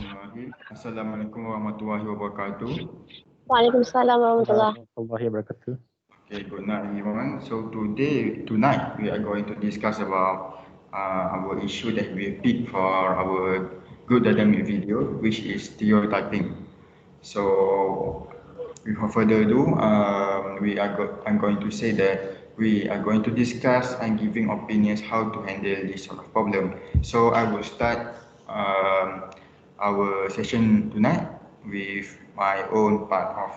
Bismillahirrahmanirrahim. Assalamualaikum warahmatullahi wabarakatuh. Waalaikumsalam warahmatullahi. warahmatullahi wabarakatuh. Okay, good night everyone. So tonight we are going to discuss about our issue that we picked for our good academic video, which is stereotyping. So without further ado, I'm going to say that we are going to discuss and giving opinions how to handle this sort of problem. So I will start our session tonight with my own part of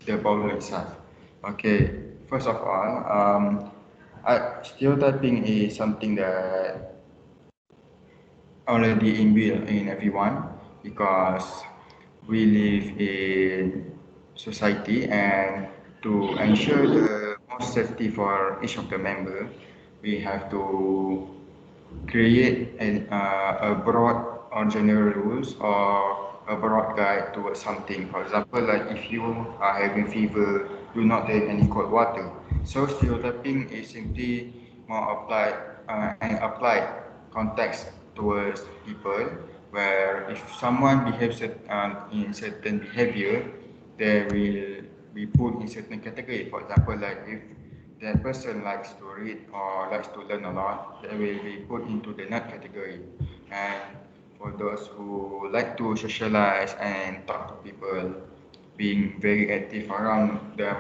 the problem itself. Okay, first of all, stereotyping is something that already inbuilt in everyone because we live in society, and to ensure the most safety for each of the member, we have to create a broad or general rules or a broad guide towards something. For example, like if you are having fever, do not drink any cold water. So stereotyping is simply more applied context towards people, where if someone behaves in certain behavior, they will be put in certain category. For example, like if that person likes to read or likes to learn a lot, they will be put into the nerd category. And for those who like to socialize and talk to people, being very active around them,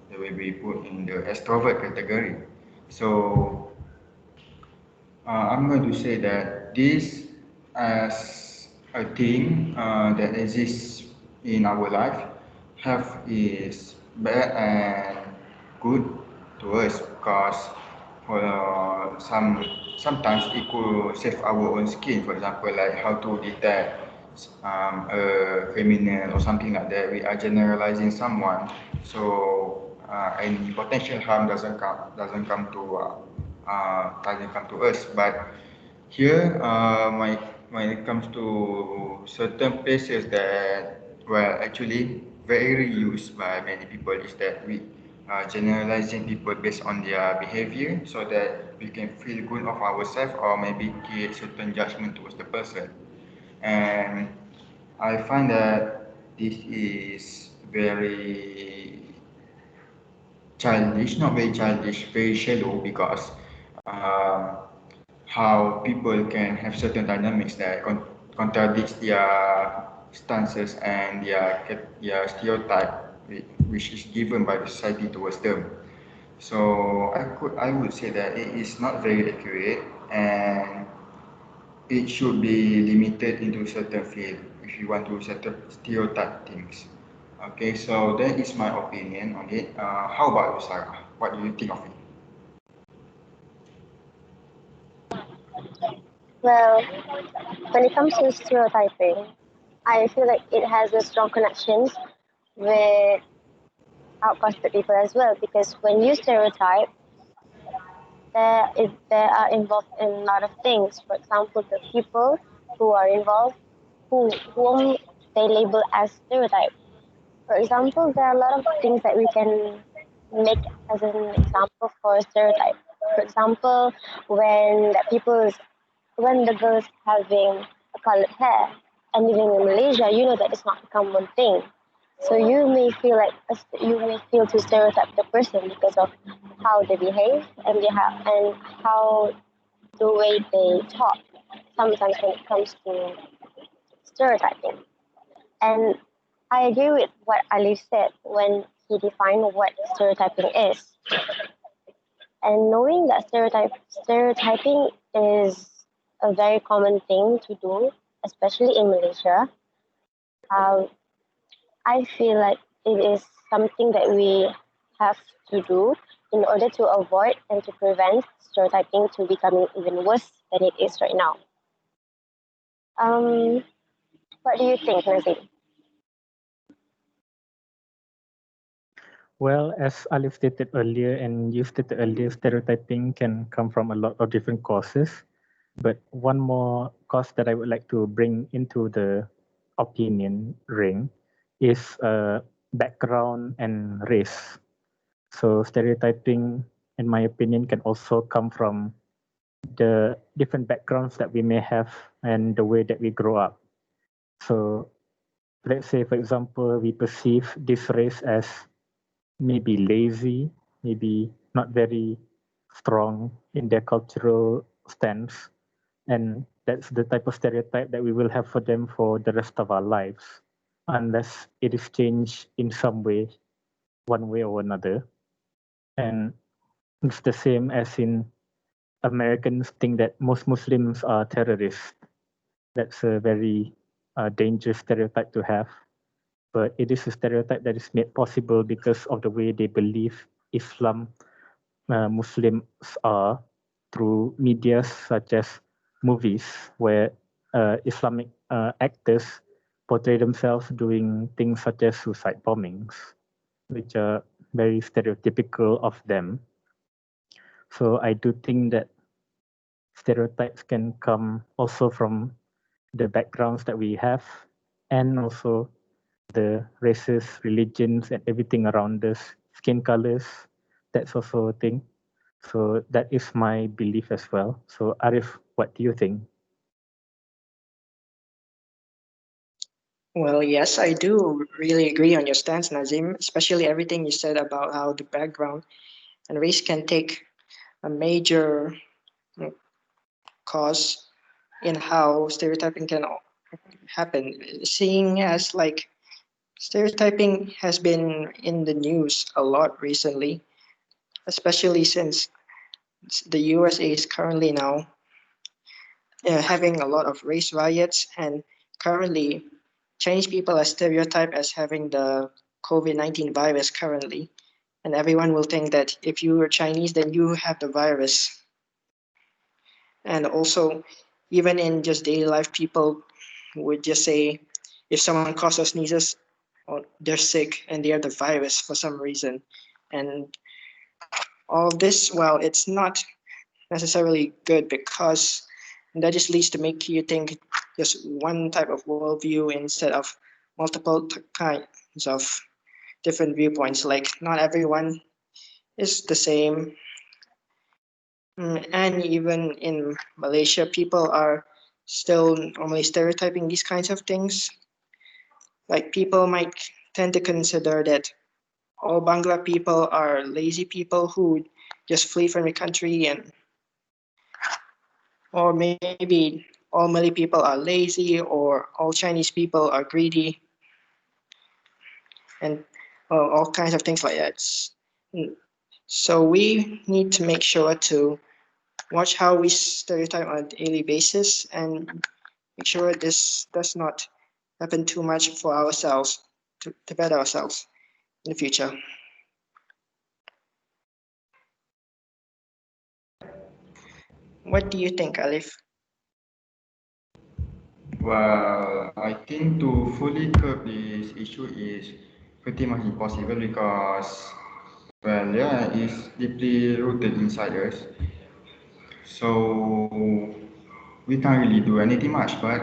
they will be put in the extrovert category. So I'm going to say that this as a thing that exists in our life, health is bad and good to us because for sometimes it could save our own skin. For example, like how to detect a criminal or something like that. We are generalizing someone, so any potential harm doesn't come to us. But here, when it comes to certain places that were actually very used by many people, is that we are generalizing people based on their behavior so that we can feel good of ourselves or maybe create certain judgment towards the person. And I find that this is very childish, not very childish, very shallow, because how people can have certain dynamics that contradicts their stances and their stereotype, which is given by the society towards them. So I would say that it is not very accurate, and it should be limited into certain field if you want to stereotype things. Okay, so that is my opinion on it. How about you, Sarah? What do you think of it? Well, when it comes to stereotyping, I feel like it has a strong connections with outcasted people as well, because when you stereotype, they are involved in a lot of things. For example, the people who are involved, whom they label as stereotype. For example, there are a lot of things that we can make as an example for a stereotype. For example, when the girl is having a colored hair and living in Malaysia, you know that it's not a common thing. So you may feel to stereotype the person because of how they behave and how the way they talk. Sometimes when it comes to stereotyping, and I agree with what Aliff said when he defined what stereotyping is. And knowing that stereotyping is a very common thing to do, especially in Malaysia, I feel like it is something that we have to do in order to avoid and to prevent stereotyping to becoming even worse than it is right now. What do you think, Nazim? Well, as Aliff stated earlier and you stated earlier, stereotyping can come from a lot of different causes. But one more cause that I would like to bring into the opinion ring is background and race. So stereotyping, in my opinion, can also come from the different backgrounds that we may have and the way that we grow up. So let's say, for example, we perceive this race as maybe lazy, maybe not very strong in their cultural stance. And that's the type of stereotype that we will have for them for the rest of our lives, unless it is changed in some way, one way or another. And it's the same as in Americans think that most Muslims are terrorists. That's a very dangerous stereotype to have. But it is a stereotype that is made possible because of the way they believe Muslims are through media such as movies, where Islamic actors portray themselves doing things such as suicide bombings, which are very stereotypical of them. So I do think that stereotypes can come also from the backgrounds that we have, and also the races, religions, and everything around us, skin colors. That's also a thing. So that is my belief as well. So Arif, what do you think? Well, yes, I do really agree on your stance, Nazim, especially everything you said about how the background and race can take a major cause in how stereotyping can happen. Seeing as like stereotyping has been in the news a lot recently, especially since the USA is currently now having a lot of race riots, and currently Chinese people are stereotyped as having the COVID-19 virus currently. And everyone will think that if you are Chinese, then you have the virus. And also, even in just daily life, people would just say, if someone coughs or sneezes, or they're sick and they have the virus for some reason. And all this, well, it's not necessarily good because that just leads to make you think just one type of worldview instead of multiple kinds of different viewpoints. Like not everyone is the same. And even in Malaysia, people are still normally stereotyping these kinds of things. Like people might tend to consider that all Bangla people are lazy people who just flee from the country, and or maybe all Malay people are lazy, or all Chinese people are greedy, and all kinds of things like that. So we need to make sure to watch how we stereotype on a daily basis and make sure this does not happen too much for ourselves, to better ourselves in the future. What do you think, Aliff? Well, I think to fully curb this issue is pretty much impossible because, well, yeah, it's deeply rooted inside us. So we can't really do anything much, but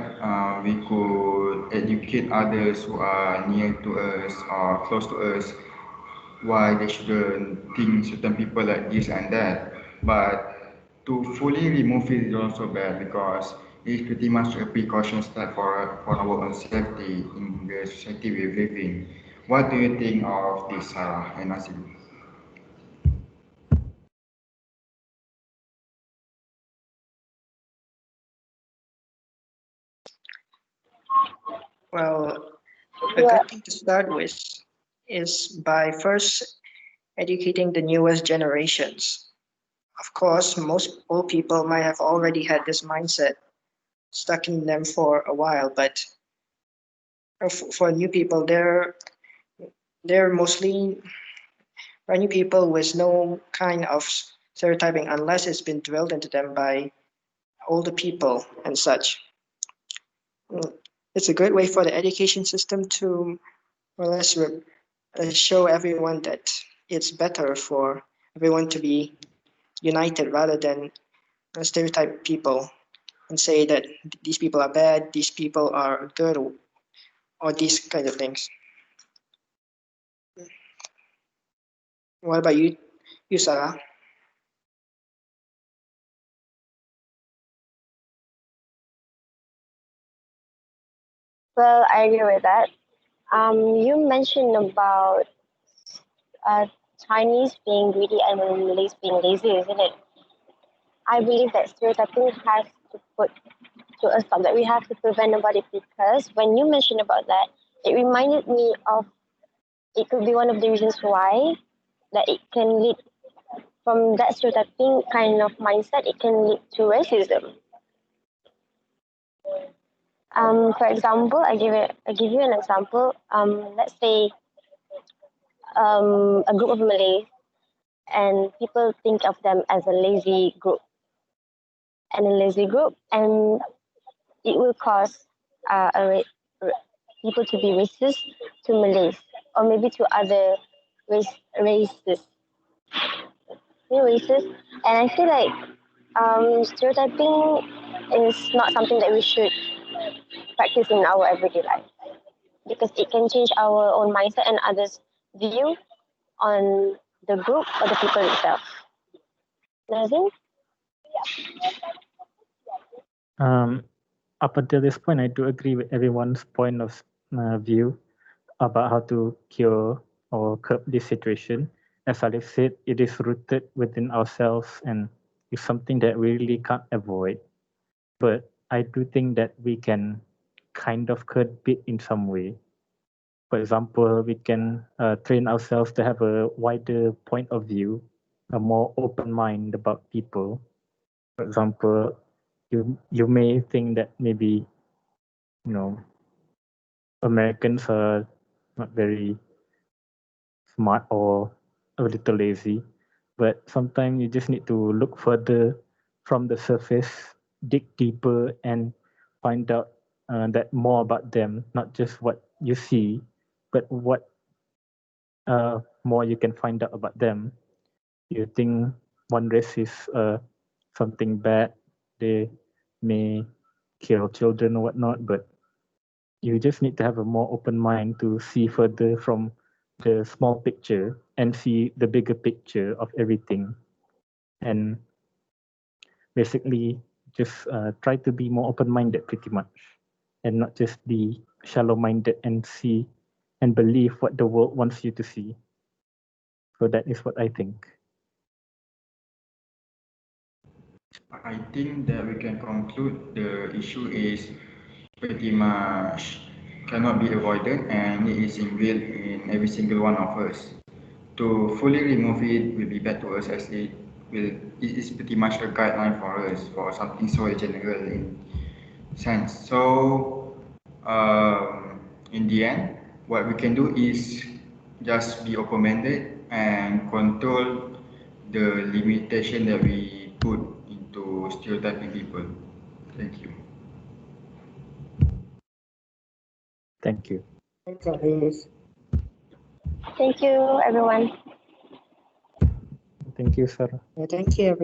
we could educate others who are near to us or close to us why they shouldn't think certain people like this and that. But to fully remove it is also bad because it's pretty much a precaution step for our own safety in the society we live in. What do you think of this, Sarah and Nazim? Well, a Yeah, good thing to start with is by first educating the newest generations. Of course, most old people might have already had this mindset stuck in them for a while, but for new people, they're mostly new people with no kind of stereotyping unless it's been drilled into them by older people and such. It's a great way for the education system to more or less show everyone that it's better for everyone to be united rather than stereotype people and say that these people are bad, these people are good, or these kinds of things. What about you, Sarah? Well, I agree with that. You mentioned about Chinese being greedy and Malays being lazy, isn't it? I believe that stereotyping has to put to a stop, that we have to prevent about it, because when you mentioned about that, it reminded me of, it could be one of the reasons why that it can lead, from that stereotyping kind of mindset, it can lead to racism. For example, I give you an example. Let's say a group of Malays, and people think of them as a lazy group, and it will cause people to be racist to Malays, or maybe to other races, and I feel like stereotyping is not something that we should practice in our everyday life, because it can change our own mindset and others' view on the group or the people itself. Nazim? Up until this point, I do agree with everyone's point of view about how to cure or curb this situation. As Aliff said, it is rooted within ourselves and it's something that we really can't avoid. But I do think that we can kind of curb it in some way. For example, we can train ourselves to have a wider point of view, a more open mind about people. For example, you may think that maybe, you know, Americans are not very smart or a little lazy, but sometimes you just need to look further from the surface, dig deeper, and find out that more about them, not just what you see, but what more you can find out about them. You think one race is something bad, they may kill children or whatnot, but you just need to have a more open mind to see further from the small picture and see the bigger picture of everything. And basically, just try to be more open minded pretty much, and not just be shallow minded and see and believe what the world wants you to see. So that is what I think. I think that we can conclude the issue is pretty much cannot be avoided and it is inbuilt in every single one of us. To fully remove it will be bad to us, as it is pretty much a guideline for us for something so general in sense. So in the end, what we can do is just be open-minded and control the limitation that we put into stereotyping people. Thank you. Thank you. Thanks, Arif. Thank you, everyone. Thank you, Sarah. Yeah, thank you, everyone.